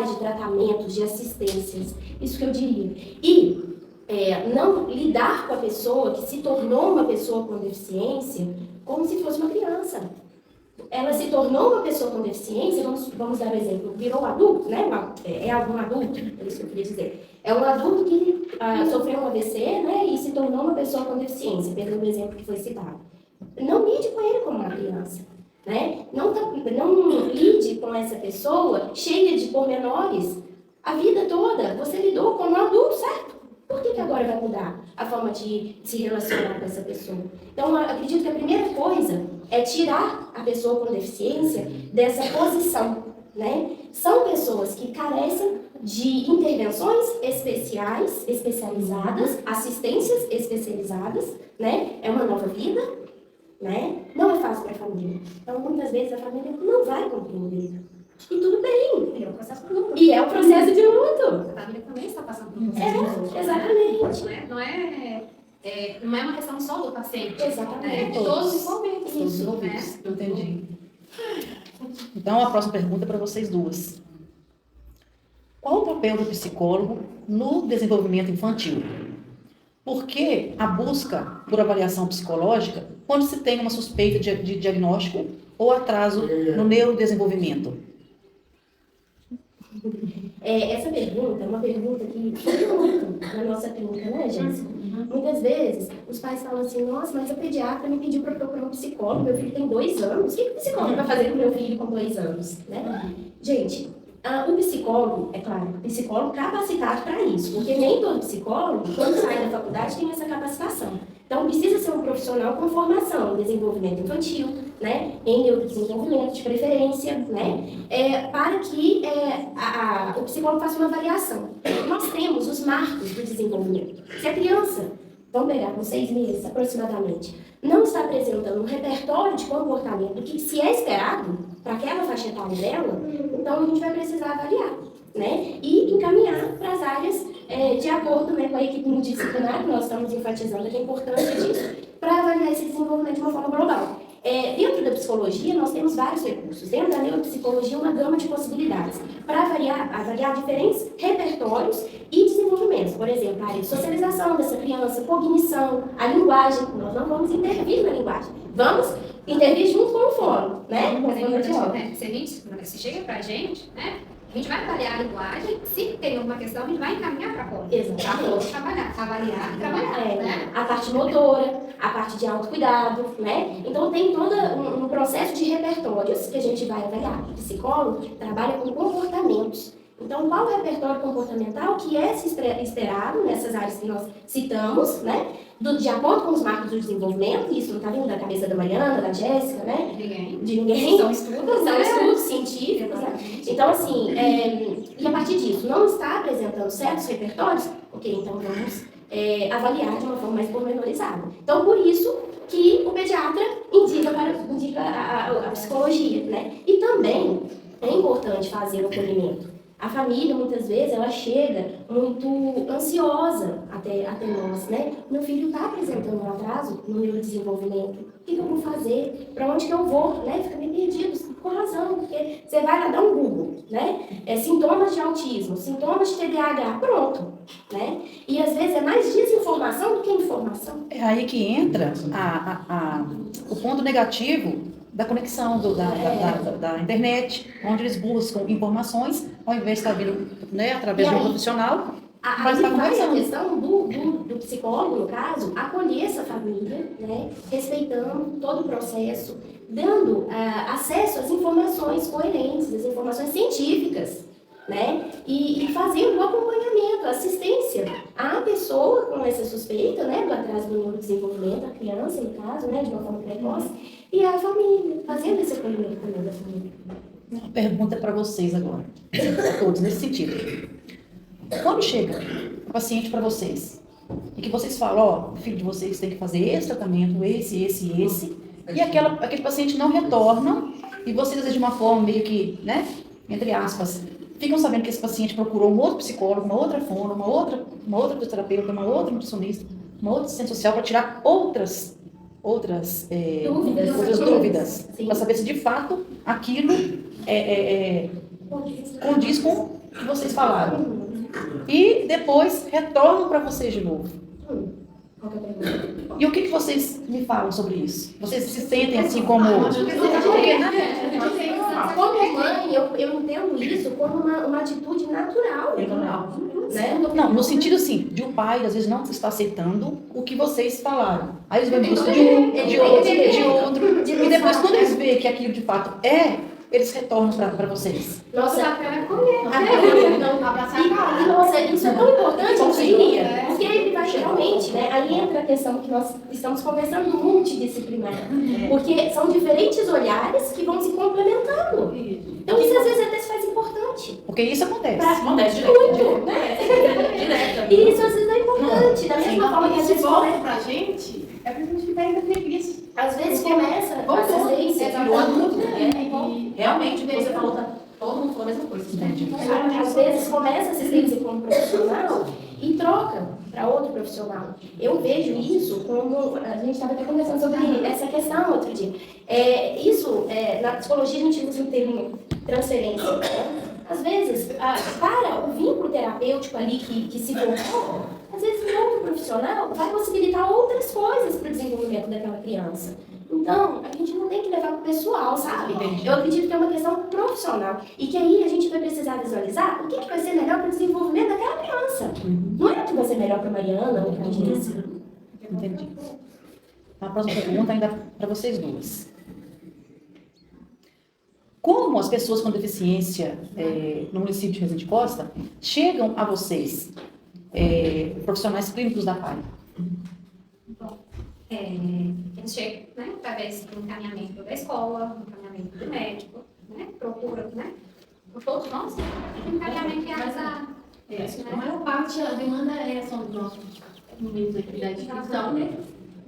de tratamentos, de assistências. Isso que eu diria. E não lidar com a pessoa que se tornou uma pessoa com deficiência como se fosse uma criança. Ela se tornou uma pessoa com deficiência, vamos dar um exemplo, virou adulto, né? É algum adulto, é isso que eu queria dizer. É um adulto que sofreu um AVC, né? E se tornou uma pessoa com deficiência, pelo exemplo que foi citado. Não lide com ele como uma criança, né? Não lide com essa pessoa cheia de pormenores a vida toda. Você lidou como um adulto, certo? Por que agora vai mudar a forma de se relacionar com essa pessoa? Então, eu acredito que a primeira coisa é tirar a pessoa com deficiência dessa posição, né? São pessoas que carecem de intervenções especializadas, assistências especializadas, né? É uma nova vida, né? Não é fácil para a família. Então, muitas vezes a família não vai compreender. E tudo bem. É um processo de luto. E é um processo de luto. A família também está passando por um processo de luto. Exatamente. Não é uma questão só do paciente. Exatamente. Todos os envolvidos. Todos envolvidos. Entendi. Então, a próxima pergunta é para vocês duas. Qual o papel do psicólogo no desenvolvimento infantil? Por que a busca por avaliação psicológica quando se tem uma suspeita de diagnóstico ou atraso no neurodesenvolvimento? Essa pergunta é uma pergunta que surge muito na nossa clínica, né, Jéssica? Muitas vezes, os pais falam assim, nossa, mas a pediatra me pediu para procurar um psicólogo, meu filho tem 2 anos, o que o psicólogo vai fazer com meu filho com 2 anos? Né? Gente, o psicólogo, é claro, o psicólogo capacitado para isso, porque nem todo psicólogo, quando sai da faculdade, tem essa capacitação. Então, precisa ser um profissional com formação em desenvolvimento infantil, né, em neurodesenvolvimento de preferência, né, para que o psicólogo faça uma avaliação. Nós temos os marcos do desenvolvimento. Se a criança, vamos pegar com 6 meses aproximadamente, não está apresentando um repertório de comportamento que se é esperado para aquela faixa etária dela, então a gente vai precisar avaliar, né, e encaminhar para as áreas de acordo, né, com a equipe multidisciplinar, que nós estamos enfatizando aqui a importância disso, para avaliar esse desenvolvimento de uma forma global. Dentro da psicologia, nós temos vários recursos. Dentro da neuropsicologia, uma gama de possibilidades para avaliar diferentes repertórios e desenvolvimentos. Por exemplo, a área de socialização dessa criança, cognição, a linguagem. Nós não vamos intervir na linguagem. Vamos intervir junto com o fono, né? Se chega pra gente, né? A gente vai avaliar a linguagem, se tem alguma questão, a gente vai encaminhar para a poli. Exatamente. Avaliar e trabalhar, né? A parte motora, a parte de autocuidado, né? Então tem todo um processo de repertórios que a gente vai avaliar. O psicólogo trabalha com comportamentos. Então, qual o repertório comportamental que é esperado nessas áreas que nós citamos, né? De acordo com os marcos do desenvolvimento, isso não está vindo da cabeça da Mariana, da Jéssica, né? De ninguém. São estudos científicos, né? Então, assim, e a partir disso, não está apresentando certos repertórios? Ok, então vamos avaliar de uma forma mais pormenorizada. Então, por isso que o pediatra indica a psicologia, né? E também é importante fazer o acolhimento A família, muitas vezes, ela chega muito ansiosa até nós, né? Meu filho está apresentando um atraso no neurodesenvolvimento. O que eu vou fazer? Para onde que eu vou? Né? Fica meio perdido. Com razão, porque você vai lá dar um Google, né? Sintomas de autismo, sintomas de TDAH, pronto, né? E às vezes é mais desinformação do que informação. É aí que entra o ponto negativo da conexão da internet, onde eles buscam informações, ao invés de estar vindo, né, através de um profissional, Aí está vai a conversando. questão do psicólogo, no caso, acolher essa família, né, respeitando todo o processo, dando acesso às informações coerentes, às informações científicas, né, e fazendo o acompanhamento, a assistência à pessoa com essa suspeita, né, do atraso do neurodesenvolvimento, a criança, no caso, né, de uma forma precoce, e a família, fazendo esse acolhimento também da família. Uma pergunta para vocês agora, todos nesse sentido. Quando chega o paciente para vocês, e que vocês falam, ó, o filho de vocês tem que fazer esse tratamento, esse, e aquele paciente não retorna, e vocês, às vezes, de uma forma meio que, né, entre aspas, ficam sabendo que esse paciente procurou um outro psicólogo, uma outra fono, uma outra fisioterapeuta, uma outra nutricionista, uma outra assistente social para tirar outras dúvidas, para saber se de fato aquilo condiz com o que vocês falaram. E depois retornam para vocês de novo. E o que vocês me falam sobre isso? Vocês se sentem assim como... Como mãe, eu entendo isso como uma atitude natural. Né? Não, no sentido assim, de um pai às vezes não está aceitando o que vocês falaram. Aí eles vão em busca de outro. E depois, quando eles veem que aquilo de fato eles retornam para vocês. Nossa, nossa, isso é tão importante hoje em dia, porque ele vai realmente, né? Aí entra a questão que nós estamos conversando multidisciplinar, porque são diferentes olhares que vão se complementando. Então isso às vezes até se faz importante. Porque isso acontece. Acontece Muito, né? direto. E isso às vezes é importante, da mesma forma que a Se gente volta começa. pra gente, é pra gente ficar ainda feliz. Às vezes começa a assistência. O adulto, realmente, o que você falou, todo mundo falou a mesma coisa. Às vezes começa a assistência como profissional e troca para outro profissional. Eu vejo isso como, a gente estava até conversando sobre essa questão outro dia. Na psicologia a gente usa o termo transferência. Né? Às vezes, para o vínculo terapêutico ali que se formou, às vezes um outro profissional vai possibilitar outras coisas para o desenvolvimento daquela criança. Então, a gente não tem que levar para o pessoal, sabe? Eu acredito que é uma questão profissional. E que aí a gente vai precisar visualizar o que vai ser melhor para o desenvolvimento daquela criança. Não é o que vai ser melhor para a Mariana ou para a Jéssica. Entendi. A próxima pergunta ainda para vocês duas. Como as pessoas com deficiência no município de Resende Costa chegam a vocês, profissionais clínicos da PAI? Eles chegam, né, através do encaminhamento da escola, do encaminhamento do médico, né, procura, né, por todos nós, o encaminhamento é A maior parte da demanda são dos nossos meninos aqui da instituição, né?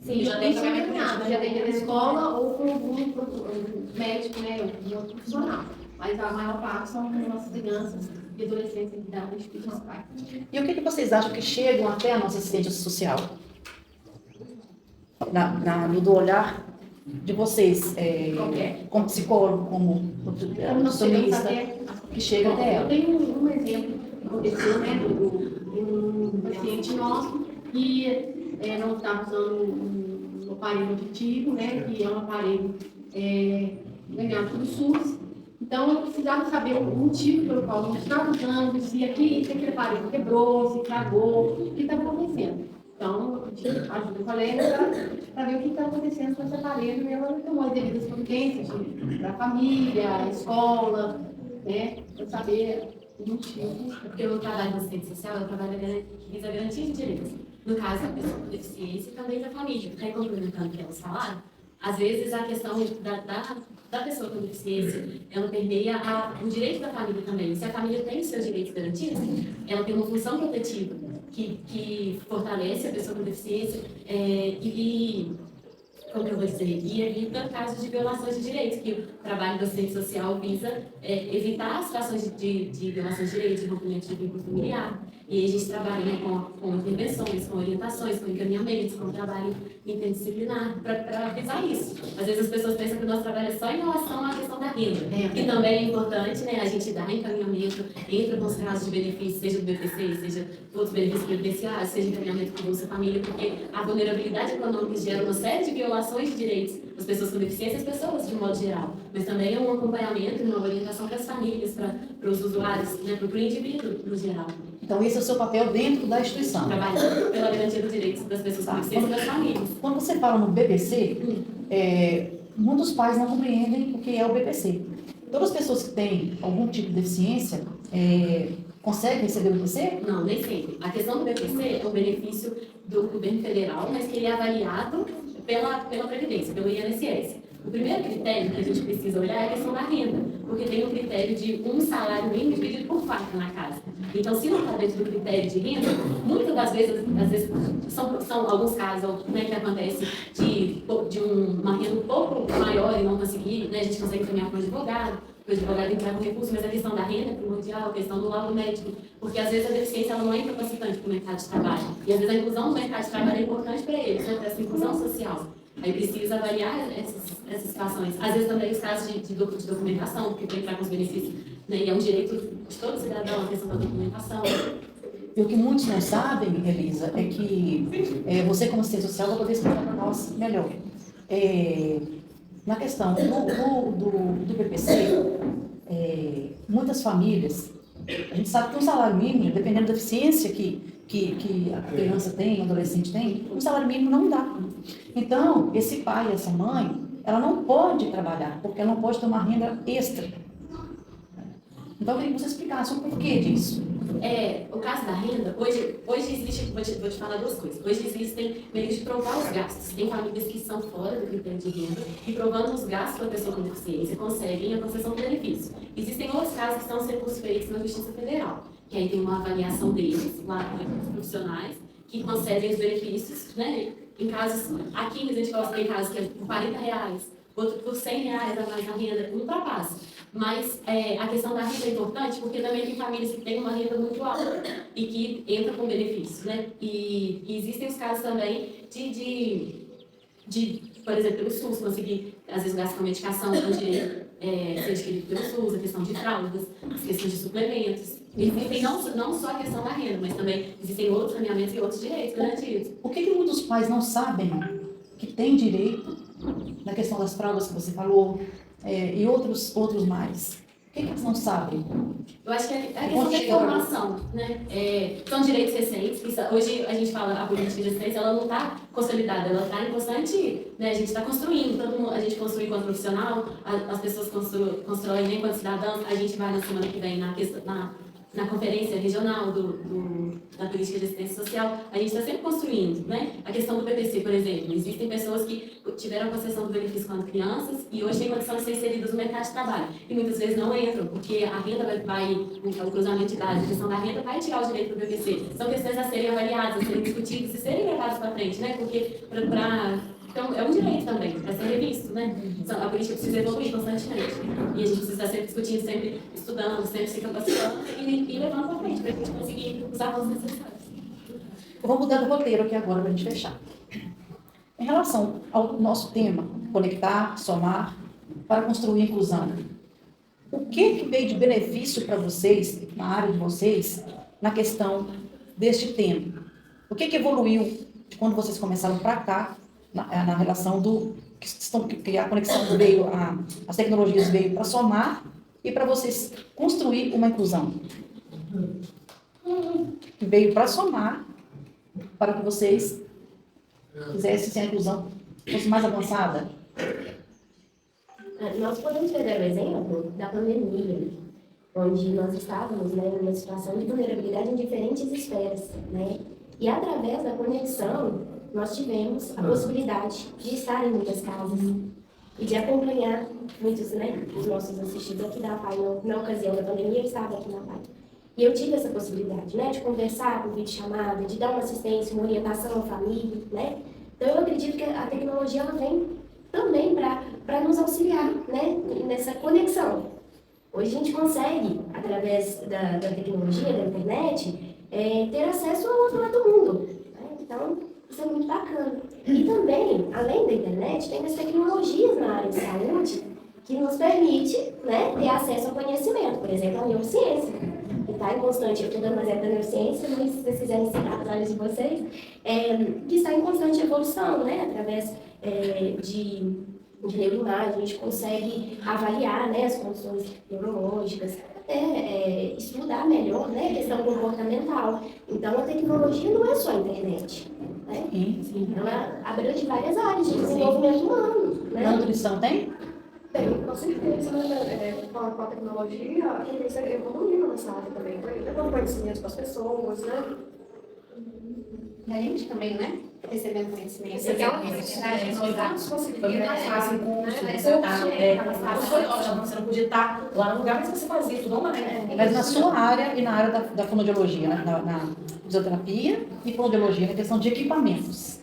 Sim, já tem encaminhamento, já tem da escola ou com algum médico, né, ou outro profissional. Mas a maior parte são as nossas crianças e adolescentes aqui da instituição. E o que vocês acham que chegam até a nossa assistência social? Do olhar de vocês, como psicólogo, como nutricionista, que chega até ela. Eu tenho um exemplo que aconteceu, né, de um paciente nosso que não estava usando um aparelho auditivo, né, que é um aparelho ganhado pelo SUS. Então, eu precisava saber o motivo pelo qual não estava usando, se aquele aparelho quebrou, se estragou, o que estava acontecendo. Então, a gente ajuda o colega para ver o que está acontecendo com esse aparelho e ela tomou as devidas providências para a família, a escola, né, para saber o motivo. Porque o trabalho da assistência social é um trabalho que visa garantir os direitos. No caso da pessoa com deficiência e também da família. Aí, complementando o que elas falaram, às vezes a questão da pessoa com deficiência, ela permeia o direito da família também. Se a família tem os seus direitos garantidos, ela tem uma função protetiva que fortalece a pessoa com deficiência e como que eu vou dizer, e evita casos de violações de direitos, que o trabalho do assistente social visa evitar situações de violações de direitos, de rompimento de vínculo familiar. E aí a gente trabalha, né, com intervenções, com orientações, com encaminhamentos, com trabalho interdisciplinar, para avisar isso. Às vezes as pessoas pensam que o nosso trabalho é só em relação à questão da renda, que também é importante, né, a gente dar encaminhamento, entra com os casos de benefício, seja do BPC, seja outros benefícios previdenciários, seja encaminhamento com Bolsa Família, porque a vulnerabilidade econômica gera uma série de violações de direitos das pessoas com deficiência e as pessoas de modo geral, mas também é um acompanhamento e uma orientação para as famílias, para os usuários, né, para o indivíduo no geral. Então, esse é o seu papel dentro da instituição. Trabalhando pela garantia dos direitos das pessoas com deficiência e das famílias. Quando você fala no BPC, muitos pais não compreendem o que é o BPC. Todas as pessoas que têm algum tipo de deficiência conseguem receber o BPC? Não, nem sempre. A questão do BPC é um benefício do governo federal, mas que ele é avaliado pela Previdência, pelo INSS. O primeiro critério que a gente precisa olhar é a questão da renda, porque tem um critério de um salário mínimo dividido por 4 na casa. Então, se não está dentro do critério de renda, muitas das vezes são alguns casos, né, que acontece de uma renda um pouco maior e não conseguir, né, a gente consegue caminhar com o advogado entrar com recurso, mas a questão da renda é primordial, a questão do laudo médico, porque às vezes a deficiência ela não é incapacitante para o mercado de trabalho, e às vezes a inclusão no mercado de trabalho é importante para eles, né, para essa inclusão social. Aí precisa avaliar essas situações. Às vezes também os casos de documentação, porque para entrar com os benefícios, né, e é um direito de todo cidadão a questão da documentação. E o que muitos não sabem, Elisa, é que você, como assistente social, vai poder explicar para nós melhor. Na questão do PPC, muitas famílias, a gente sabe que um salário mínimo, dependendo da deficiência que a criança tem, o adolescente tem, um salário mínimo não dá. Então, esse pai e essa mãe, ela não pode trabalhar, porque ela não pode ter uma renda extra. Então, eu queria que você explicasse o porquê disso. O caso da renda, hoje existe, vou te falar duas coisas. Hoje existem meios de provar os gastos. Tem famílias que são fora do critério de renda e provando os gastos da pessoa com deficiência conseguem a concessão do benefício. Existem outros casos que estão sendo feitos na Justiça Federal, que aí tem uma avaliação deles, lá dos profissionais, que concedem os benefícios, né? Em casos, aqui a gente tem casos que é por R$40, outro por R$100 a mais na renda, não ultrapassa. Mas a questão da renda é importante porque também tem famílias que têm uma renda muito alta e que entram com benefício, né? E existem os casos também de, por exemplo, pelo SUS, conseguir, às vezes, gastar com medicação, com direito, ser adquirido pelo SUS, a questão de fraldas, as questões de suplementos. Existem não só a questão da renda, mas também existem outros caminhamentos e outros direitos garantidos. O que muitos pais não sabem que tem direito na questão das fraldas que você falou, e outros mais? O que eles não sabem? Eu acho que é a questão da informação, né? São direitos recentes, hoje a gente fala, a política de assistência, ela não está consolidada, ela está em constante, né? A gente está construindo, a gente construi enquanto profissional, as pessoas constroem enquanto cidadãos, a gente vai na semana que vem na conferência regional da política de assistência social, a gente está sempre construindo, né? A questão do PPC, por exemplo, existem pessoas que tiveram concessão do benefício quando crianças e hoje têm condição de ser inseridas no mercado de trabalho e muitas vezes não entram, porque a renda o cruzamento de idade, a questão da renda vai tirar o direito do PPC. São questões a serem avaliadas, a serem discutidas e serem levadas para frente, né? Porque então, é um direito também, para ser revisto, né? A política precisa evoluir constantemente. E a gente precisa estar sempre discutindo, sempre estudando, sempre se capacitando e levando para frente, para a gente conseguir os avanços necessários. Eu vou mudar o roteiro aqui agora para a gente fechar. Em relação ao nosso tema, conectar, somar, para construir inclusão, o que veio de benefício para vocês, na área de vocês, na questão deste tema? O que evoluiu de quando vocês começaram para cá, na relação que a conexão veio, as tecnologias veio para somar e para vocês construir uma inclusão? Veio para somar, para que vocês fizessem a inclusão fosse mais avançada. Nós podemos pegar o exemplo da pandemia, onde nós estávamos, né, numa situação de vulnerabilidade em diferentes esferas, né? E através da conexão, nós tivemos a possibilidade de estar em muitas casas e de acompanhar muitos, né, os nossos assistidos aqui da APAI. Na ocasião da pandemia, eu estava aqui na APAI. E eu tive essa possibilidade, né, de conversar por videochamada, de dar uma assistência, uma orientação à família, né, Então, eu acredito que a tecnologia ela vem também para nos auxiliar, né, nessa conexão. Hoje a gente consegue, através da tecnologia, da internet, ter acesso ao outro lado do mundo. Né? Então, isso é muito bacana. E também, além da internet, tem as tecnologias na área de saúde que nos permite, né, ter acesso ao conhecimento. Por exemplo, a neurociência, que está em constante, eu estou dando um exemplo da neurociência, mas se vocês quiserem citar as áreas de vocês, que está em constante evolução, né, através de neuroimagem, a gente consegue avaliar, né, as condições neurológicas, até estudar melhor, né, a questão comportamental. Então, a tecnologia não é só a internet, né? Sim. Ela abrange várias áreas de desenvolvimento humano, né? Na nutrição tem? Tem, com certeza, né? Com a tecnologia, a tendência é evoluir nessa área também, levando conhecimento para as pessoas, né? E a gente também, né? Recebendo conhecimento. Foi muito mais fácil em curso, né? você não podia estar lá no lugar, mas você fazia tudo online. Mas na sua área e na área da fonoaudiologia, né? na fisioterapia e fonoaudiologia, na questão de equipamentos.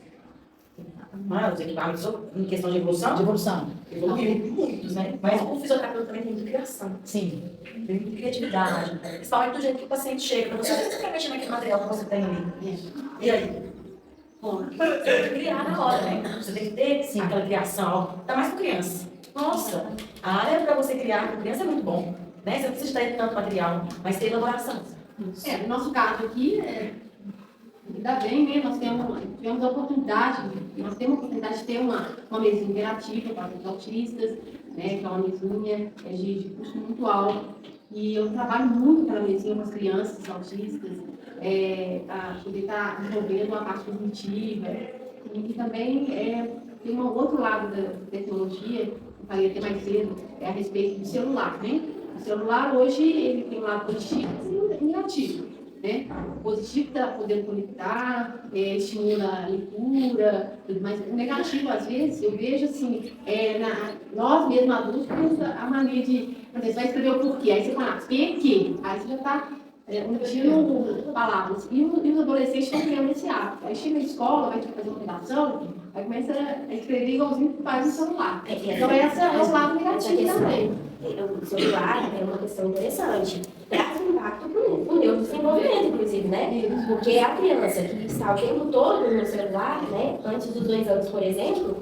Os equipamentos, em questão de evolução, evoluiu muitos, né? Mas o fisioterapeuta também tem muita criação. Sim. Tem muita criatividade. Principalmente do jeito que o paciente chega. Você não precisa mexer naquele material que você tem ali. E aí? Bom, você tem que criar na hora, né? Você tem que ter aquela criação. Ainda mais com criança. Nossa, a área para você criar com criança é muito bom. Né? Você não precisa ter tanto material, mas ter elaboração. No nosso caso aqui, ainda bem, né? Nós tivemos a oportunidade, de ter uma mesinha interativa para os autistas, né? Que é uma mesinha de custo muito alto. E eu trabalho muito pela mesinha com as crianças autistas, para poder estar desenvolvendo uma parte cognitiva. E também tem um outro lado da tecnologia, que eu falei até mais cedo, a respeito do celular, né? O celular hoje ele tem um lado positivo e negativo. Né? O positivo está podendo conectar, estimula a leitura, tudo mais. O negativo, às vezes, eu vejo assim, nós mesmos adultos temos a mania de, por exemplo, você vai escrever o porquê, aí você fala, que, aí você já está unindo palavras. E os adolescentes estão criando esse hábito. Aí chega na escola, vai fazer uma redação, aí começa a escrever igualzinho que faz no celular. Então, esse é o lado negativo também. O celular é uma questão interessante. Traz um impacto para o neurodesenvolvimento, inclusive, né? Porque a criança que está o tempo todo no celular, né? Antes dos 2 anos, por exemplo,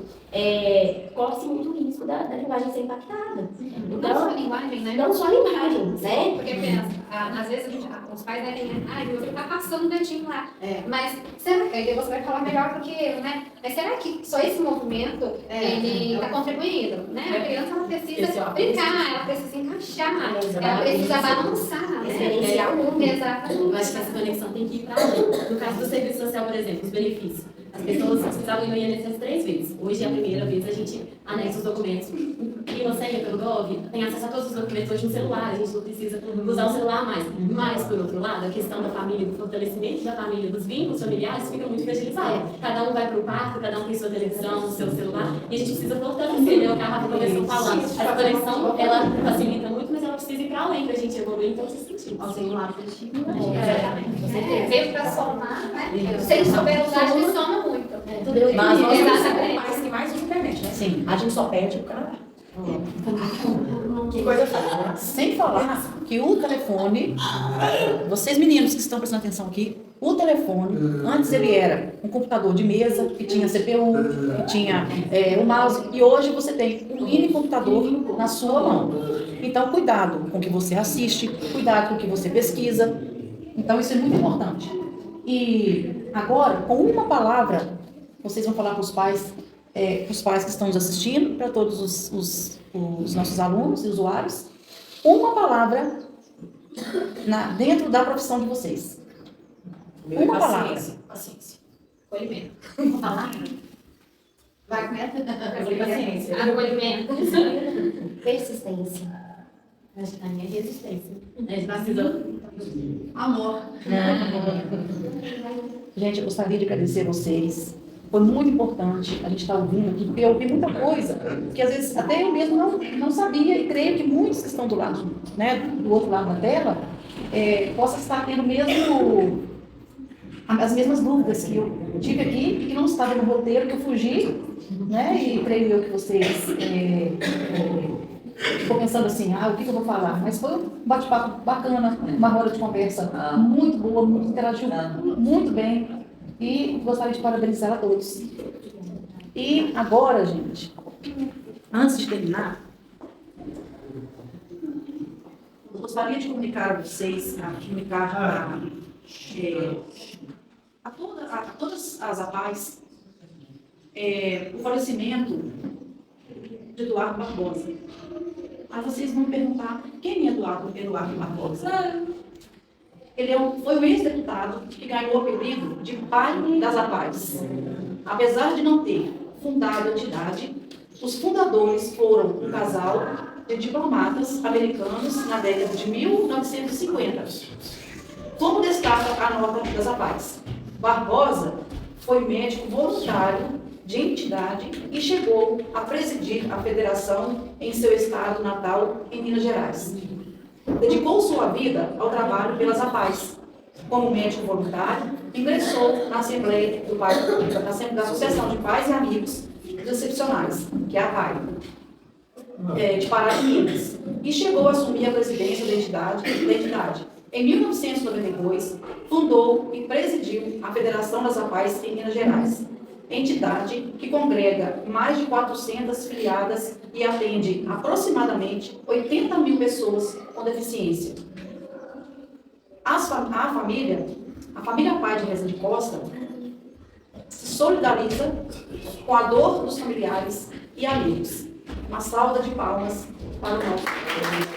corre-se muito risco da linguagem ser impactada. Não só a linguagem, né? Não só a linguagem, né? Porque pensa, às vezes os pais devem, meu filho tá passando o dedinho lá. Mas será que, aí você vai falar melhor do que eu, né? Mas será que só esse movimento, ele está contribuindo, né? A criança, ela precisa brincar, ela precisa encaixar, ela precisa balançar, né? Experienciar o mundo. Exatamente. Eu acho que essa conexão tem que ir para além. No caso do serviço social, por exemplo, os benefícios. As pessoas precisavam ir no INSS 3 vezes. Hoje, a primeira vez, a gente anexa os documentos. E você, pelo Gov, tem acesso a todos os documentos hoje no celular. A gente não precisa usar o celular mais. Mas, por outro lado, a questão da família, do fortalecimento da família, dos vínculos familiares, fica muito fragilizado. Cada um vai para o quarto, cada um tem sua televisão, seu celular. E a gente precisa fortalecer, né? O que a Rafa começou a falar. Essa conexão, ela facilita muito, mas ela precisa ir para além para a gente evoluir em todos os sentidos. Ao celular positivo, Veio para somar, né? Se ele souber usar, ele soma muito. Mas nós Exatamente. somos que mais usa internet, né? Sim. A gente só perde pro Canadá. Que coisa feia, né? Sem falar que o telefone, vocês meninos que estão prestando atenção aqui, o telefone, antes ele era um computador de mesa, que tinha CPU, que tinha o mouse, e hoje você tem um mini computador na sua mão. Então, cuidado com o que você assiste, cuidado com o que você pesquisa. Então, isso é muito importante. E agora, com uma palavra, vocês vão falar para os pais que estão nos assistindo, para todos os nossos alunos e usuários, uma palavra dentro da profissão de vocês. Uma palavra. Paciência. Acolhimento. Uma palavra? vai com essa. Paciência. Acolhimento. Persistência. Acho que a minha resistência. A gente precisa. Amor. Gente, eu gostaria de agradecer a vocês. Foi muito importante a gente estar ouvindo aqui, porque eu ouvi muita coisa que às vezes até eu mesmo não sabia, e creio que muitos que estão do lado, né, do outro lado da tela, possam estar tendo mesmo as mesmas dúvidas que eu eu tive aqui e que não estava no roteiro, que eu fugi, né? E creio eu que vocês ficou pensando assim, o que eu vou falar? Mas foi um bate-papo bacana, uma roda de conversa muito boa, muito interagiu muito bem. E gostaria de parabenizar a todos. E agora, gente, antes de terminar, eu gostaria de comunicar a vocês, a todas as APAES, o falecimento de Eduardo Barbosa. Aí vocês vão me perguntar, quem é Eduardo Barbosa? Ele foi o ex-deputado que ganhou o apelido de pai das APAES. Apesar de não ter fundado a entidade, os fundadores foram um casal de diplomatas americanos na década de 1950. Como destaca a nota das APAES? Barbosa foi médico voluntário de entidade e chegou a presidir a federação em seu estado natal, em Minas Gerais. Dedicou sua vida ao trabalho pelas APAES. Como médico voluntário, ingressou na Assembleia da Associação de Pais e Amigos dos Excepcionais, que é a APAE, de Pará de Minas, e chegou a assumir a presidência da entidade. Em 1992, fundou e presidiu a Federação das APAES em Minas Gerais, entidade que congrega mais de 400 filiadas e atende aproximadamente 80 mil pessoas com deficiência. A família Pai de Reza de Costa se solidariza com a dor dos familiares e amigos. Uma salva de palmas para o nosso presidente.